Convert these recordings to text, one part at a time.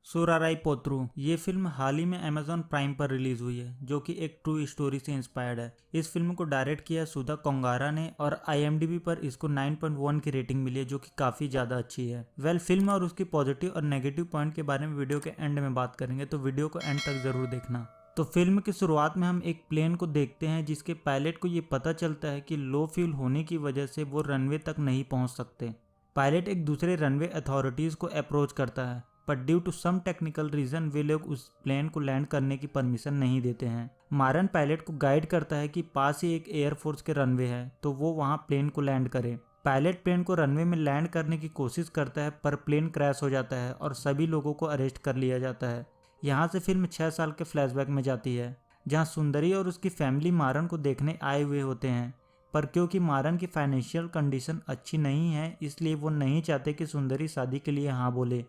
सुराराई पोत्रू ये फिल्म हाल ही में Amazon prime पर रिलीज हुई है, जो कि एक ट्रू स्टोरी से इंस्पायर्ड है। इस फिल्म को डायरेक्ट किया सुधा कोंगारा ने और IMDb पर इसको 9.1 की रेटिंग मिली है, जो कि काफी ज्यादा अच्छी है। फिल्म और उसकी पॉजिटिव और नेगेटिव पॉइंट के बारे में वीडियो के एंड में बात करेंगे, तो वीडियो को एंड तक जरूर देखना। तो फिल्म की शुरुआत में हम एक प्लेन को देखते हैं जिसके पायलट को ये पता चलता है कि लो फ्यूल होने की वजह से वो रनवे तक नहीं पहुंच सकते। पायलट एक दूसरे रनवे अथॉरिटीज को अप्रोच करता है, पर due to some technical reason वे लोग उस प्लेन को लैंड करने की परमिशन नहीं देते हैं। मारन पायलट को गाइड करता है कि पास ही एक एयरफोर्स के रनवे है, तो वो वहां प्लेन को लैंड करे। पायलट प्लेन को रनवे में लैंड करने की कोशिश करता है, पर प्लेन क्रैश हो जाता है और सभी लोगों को अरेस्ट कर लिया जाता है। यहाँ से फिल्म 6 साल के फ्लैशबैक में जाती है, जहाँ सुंदरी और उसकी फैमिली मारन को देखने आए हुए होते हैं, पर क्योंकि मारन की फाइनेंशियल कंडीशन अच्छी नहीं है, इसलिए वो नहीं चाहते कि सुंदरी शादी के लिए हाँ बोले।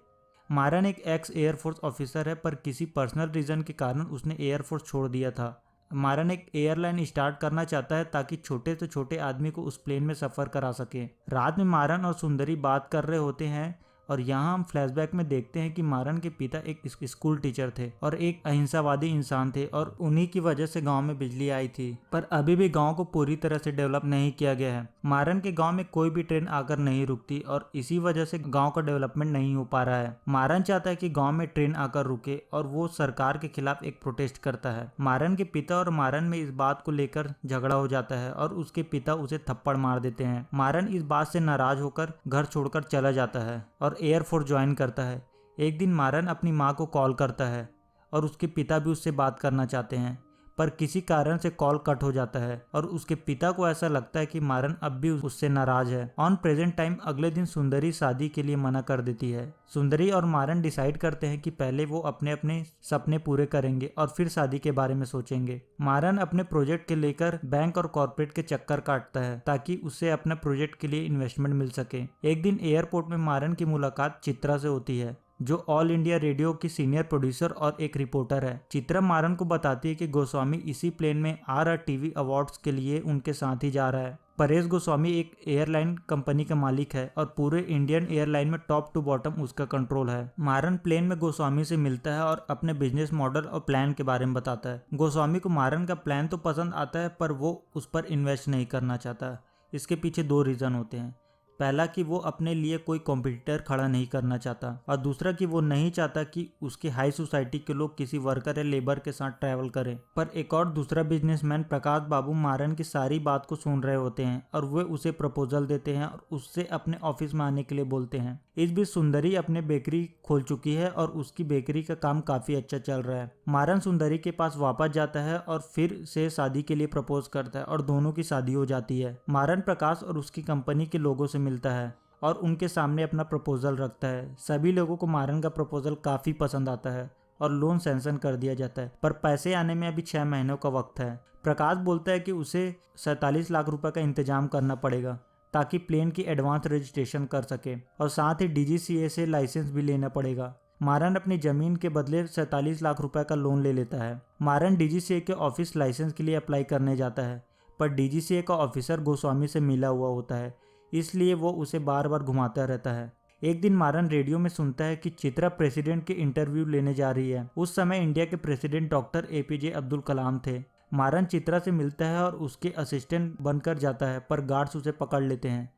मारन एक एक्स एयरफोर्स ऑफिसर है, पर किसी पर्सनल रीजन के कारण उसने एयरफोर्स छोड़ दिया था। मारन एक एयरलाइन स्टार्ट करना चाहता है ताकि छोटे से छोटे आदमी को उस प्लेन में सफर करा सके। रात में मारन और सुंदरी बात कर रहे होते हैं और यहाँ हम फ्लैशबैक में देखते हैं कि मारन के पिता एक स्कूल टीचर थे और एक अहिंसावादी इंसान थे, और उन्हीं की वजह से गांव में बिजली आई थी। पर अभी भी गांव को पूरी तरह से डेवलप नहीं किया गया है। मारन के गांव में कोई भी ट्रेन आकर नहीं रुकती और इसी वजह से गांव का डेवलपमेंट नहीं हो पा रहा है। मारन चाहता है कि गांव में ट्रेन आकर रुके और वो सरकार के खिलाफ एक प्रोटेस्ट करता है। मारन के पिता और मारन में इस बात को लेकर झगड़ा हो जाता है और उसके पिता उसे थप्पड़ मार देते हैं। मारन इस बात से नाराज होकर घर छोड़कर चला जाता है और एयरफोर्स ज्वाइन करता है। एक दिन मारन अपनी माँ को कॉल करता है और उसके पिता भी उससे बात करना चाहते हैं, पर किसी कारण से कॉल कट हो जाता है और उसके पिता को ऐसा लगता है कि मारन अब भी उससे नाराज है। ऑन प्रेजेंट टाइम अगले दिन सुंदरी शादी के लिए मना कर देती है। सुंदरी और मारन डिसाइड करते हैं कि पहले वो अपने अपने सपने पूरे करेंगे और फिर शादी के बारे में सोचेंगे। मारन अपने प्रोजेक्ट के लेकर बैंक और कॉर्पोरेट के चक्कर काटता है ताकि उसे अपने प्रोजेक्ट के लिए इन्वेस्टमेंट मिल सके। एक दिन एयरपोर्ट में मारन की मुलाकात चित्रा से होती है, जो ऑल इंडिया रेडियो की सीनियर प्रोड्यूसर और एक रिपोर्टर है। चित्रा मारन को बताती है कि गोस्वामी इसी प्लेन में RRTV अवार्ड्स के लिए उनके साथ ही जा रहा है। परेश गोस्वामी एक एयरलाइन कंपनी का मालिक है और पूरे इंडियन एयरलाइन में टॉप टू बॉटम उसका कंट्रोल है। मारन प्लेन में गोस्वामी से मिलता है और अपने बिजनेस मॉडल और प्लान के बारे में बताता है। गोस्वामी को मारन का प्लान तो पसंद आता है, पर वो उस पर इन्वेस्ट नहीं करना चाहता। इसके पीछे 2 रीजन होते हैं। पहला कि वो अपने लिए कोई कॉम्पिटिटर खड़ा नहीं करना चाहता, और दूसरा कि वो नहीं चाहता कि उसके हाई सोसाइटी के लोग किसी वर्कर या लेबर के साथ ट्रैवल करें। पर एक और दूसरा बिजनेसमैन प्रकाश बाबू मारन की सारी बात को सुन रहे होते हैं और वे उसे प्रपोजल देते हैं और उससे अपने ऑफिस में आने के लिए बोलते हैं। इस बीच सुंदरी अपने बेकरी खोल चुकी है और उसकी बेकरी का काम काफी अच्छा चल रहा है। मारन सुंदरी के पास वापस जाता है और फिर से शादी के लिए प्रपोज करता है और दोनों की शादी हो जाती है। मारन प्रकाश और उसकी कंपनी के लोगों से मिलता है और उनके सामने अपना प्रपोजल रखता है। सभी लोगों को मारन का प्रपोजल काफी पसंद आता है और लोन सैंक्शन कर दिया जाता है, पर पैसे आने में अभी 6 महीनों का वक्त है। प्रकाश बोलता है कि उसे 47 लाख रुपए का इंतजाम करना पड़ेगा ताकि प्लेन की एडवांस रजिस्ट्रेशन कर सके, और साथ ही DGCA से लाइसेंस भी लेना पड़ेगा। मारन अपनी जमीन के बदले 47 लाख रुपए का लोन ले लेता है। मारन DGCA के ऑफिस लाइसेंस के लिए अप्लाई करने जाता है, पर DGCA का ऑफिसर गोस्वामी से मिला हुआ होता है, इसलिए वो उसे बार बार घुमाता रहता है। एक दिन मारन रेडियो में सुनता है कि चित्रा प्रेसिडेंट के इंटरव्यू लेने जा रही है। उस समय इंडिया के president doctor APJ Abdul Kalam थे। मारन चित्रा से मिलता है और उसके असिस्टेंट बनकर जाता है, पर गार्ड्स उसे पकड़ लेते हैं,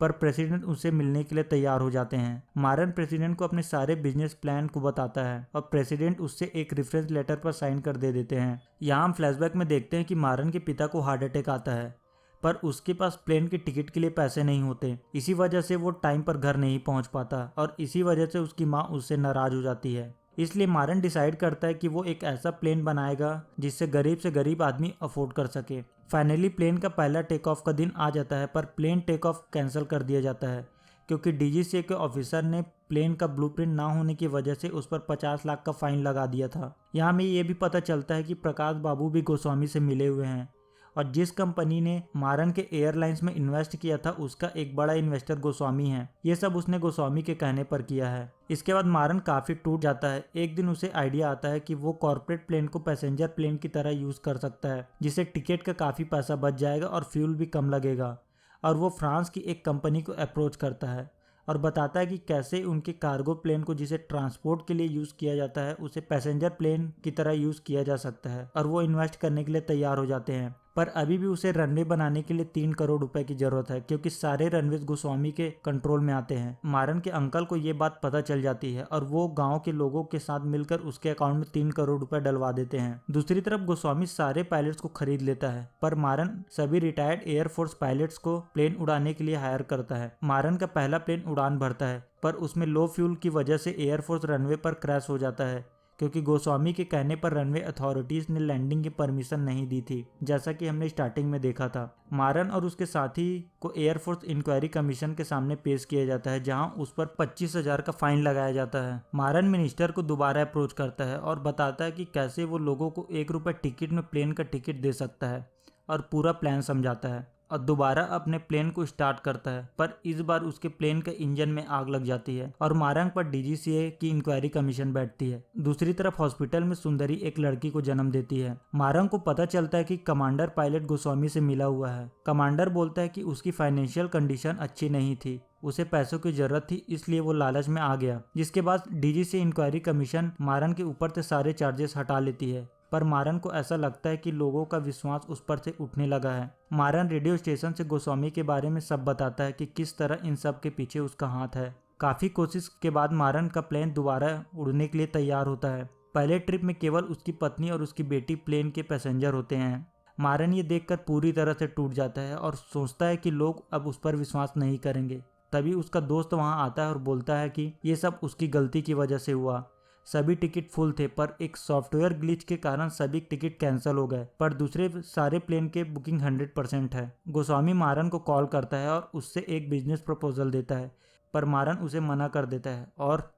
पर प्रेसिडेंट उसे मिलने के लिए तैयार हो जाते हैं। मारन प्रेसिडेंट को अपने सारे बिजनेस प्लान को बताता है और प्रेसिडेंट उससे एक रेफरेंस लेटर पर साइन कर दे देते हैं। यहाँ हम फ्लैशबैक में देखते हैं कि मारन के पिता को हार्ट अटैक आता है, पर उसके पास प्लेन के टिकट के लिए पैसे नहीं होते। इसी वजह से वो टाइम पर घर नहीं पहुंच पाता और इसी वजह से उसकी माँ उससे नाराज हो जाती है। इसलिए मारन डिसाइड करता है कि वो एक ऐसा प्लेन बनाएगा जिससे गरीब से गरीब आदमी अफोर्ड कर सके। फाइनली प्लेन का पहला टेक ऑफ का दिन आ जाता है, पर प्लेन टेक ऑफ कैंसिल कर दिया जाता है क्योंकि DGCA के ऑफिसर ने प्लेन का ब्लूप्रिंट ना होने की वजह से उस पर 50 लाख का फाइन लगा दिया था। यहाँ हमें ये भी पता चलता है कि प्रकाश बाबू भी गोस्वामी से मिले हुए हैं और जिस कंपनी ने मारन के एयरलाइंस में इन्वेस्ट किया था उसका एक बड़ा इन्वेस्टर गोस्वामी है। ये सब उसने गोस्वामी के कहने पर किया है। इसके बाद मारन काफी टूट जाता है। एक दिन उसे आइडिया आता है कि वो कॉर्पोरेट प्लेन को पैसेंजर प्लेन की तरह यूज कर सकता है, जिससे टिकट का काफी पैसा बच जाएगा और फ्यूल भी कम लगेगा, और वो फ्रांस की एक कंपनी को अप्रोच करता है और बताता है कि कैसे उनके कार्गो प्लेन को जिसे ट्रांसपोर्ट के लिए यूज़ किया जाता है उसे पैसेंजर प्लेन की तरह यूज़ किया जा सकता है, और वो इन्वेस्ट करने के लिए तैयार हो जाते हैं। पर अभी भी उसे रनवे बनाने के लिए 3 करोड़ रुपए की जरूरत है, क्योंकि सारे रनवेज गोस्वामी के कंट्रोल में आते हैं। मारन के अंकल को ये बात पता चल जाती है और वो गांव के लोगों के साथ मिलकर उसके अकाउंट में 3 करोड़ रुपए डलवा देते हैं। दूसरी तरफ गोस्वामी सारे पायलट्स को खरीद लेता है, पर मारन सभी रिटायर्ड एयरफोर्स पायलट्स को प्लेन उड़ाने के लिए हायर करता है। मारन का पहला प्लेन उड़ान भरता है, पर उसमें लो फ्यूल की वजह से एयरफोर्स रनवे पर क्रैश हो जाता है, क्योंकि गोस्वामी के कहने पर रनवे अथॉरिटीज ने लैंडिंग की परमिशन नहीं दी थी, जैसा कि हमने स्टार्टिंग में देखा था। मारन और उसके साथी को एयरफोर्स इंक्वायरी कमीशन के सामने पेश किया जाता है, जहां उस पर 25,000 का फाइन लगाया जाता है। मारन मिनिस्टर को दोबारा अप्रोच करता है और बताता है कि कैसे वो लोगों को 1 रुपये टिकट में प्लेन का टिकट दे सकता है, और पूरा प्लान समझाता है और दोबारा अपने प्लेन को स्टार्ट करता है। पर इस बार उसके प्लेन के इंजन में आग लग जाती है और मारंग पर डीजीसीए की इंक्वायरी कमीशन बैठती है। दूसरी तरफ हॉस्पिटल में सुंदरी एक लड़की को जन्म देती है। मारंग को पता चलता है कि कमांडर पायलट गोस्वामी से मिला हुआ है। कमांडर बोलता है कि उसकी फाइनेंशियल कंडीशन अच्छी नहीं थी, उसे पैसों की जरूरत थी, इसलिए वो लालच में आ गया। जिसके बाद डीजीसीए इंक्वायरी कमीशन मारन के ऊपर से सारे चार्जेस हटा लेती है, पर मारन को ऐसा लगता है कि लोगों का विश्वास उस पर से उठने लगा है। मारन रेडियो स्टेशन से गोस्वामी के बारे में सब बताता है कि किस तरह इन सब के पीछे उसका हाथ है। काफी कोशिश के बाद मारन का प्लेन दोबारा उड़ने के लिए तैयार होता है। पहले ट्रिप में केवल उसकी पत्नी और उसकी बेटी प्लेन के पैसेंजर होते हैं। मारन ये देखकर पूरी तरह से टूट जाता है और सोचता है कि लोग अब उस पर विश्वास नहीं करेंगे। तभी उसका दोस्त वहां आता है और बोलता है कि ये सब उसकी गलती की वजह से हुआ। सभी टिकट फुल थे, पर एक सॉफ्टवेयर ग्लिच के कारण सभी टिकट कैंसिल हो गए, पर दूसरे सारे प्लेन के बुकिंग 100% है। गोस्वामी मारन को कॉल करता है और उससे एक बिजनेस प्रपोजल देता है, पर मारन उसे मना कर देता है। और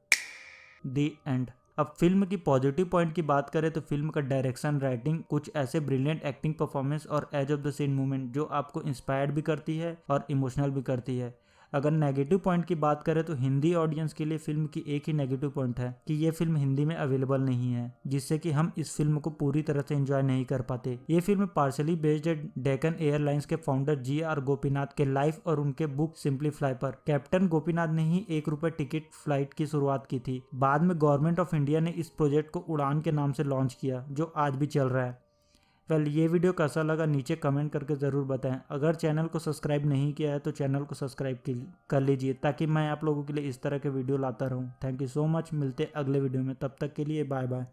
दी एंड। अब फिल्म की पॉजिटिव पॉइंट की बात करें तो फिल्म का डायरेक्शन, राइटिंग, कुछ ऐसे ब्रिलियंट एक्टिंग परफॉर्मेंस और edge of the scene movement जो आपको इंस्पायर्ड भी करती है और इमोशनल भी करती है। अगर नेगेटिव पॉइंट की बात करें तो हिंदी ऑडियंस के लिए फिल्म की एक ही नेगेटिव पॉइंट है कि ये फिल्म हिंदी में अवेलेबल नहीं है, जिससे कि हम इस फिल्म को पूरी तरह से एंजॉय नहीं कर पाते। ये फिल्म पार्शली बेस्ड है डेक्कन एयरलाइंस के फाउंडर GR गोपीनाथ के लाइफ और उनके बुक सिंपली फ्लाई पर। कैप्टन गोपीनाथ ने ही 1 रुपये टिकट फ्लाइट की शुरुआत की थी। बाद में गवर्नमेंट ऑफ इंडिया ने इस प्रोजेक्ट को उड़ान के नाम से लॉन्च किया, जो आज भी चल रहा है। ये वीडियो कैसा लगा नीचे कमेंट करके ज़रूर बताएं। अगर चैनल को सब्सक्राइब नहीं किया है तो चैनल को सब्सक्राइब कर लीजिए, ताकि मैं आप लोगों के लिए इस तरह के वीडियो लाता रहूं। Thank you so much. मिलते अगले वीडियो में, तब तक के लिए बाय बाय।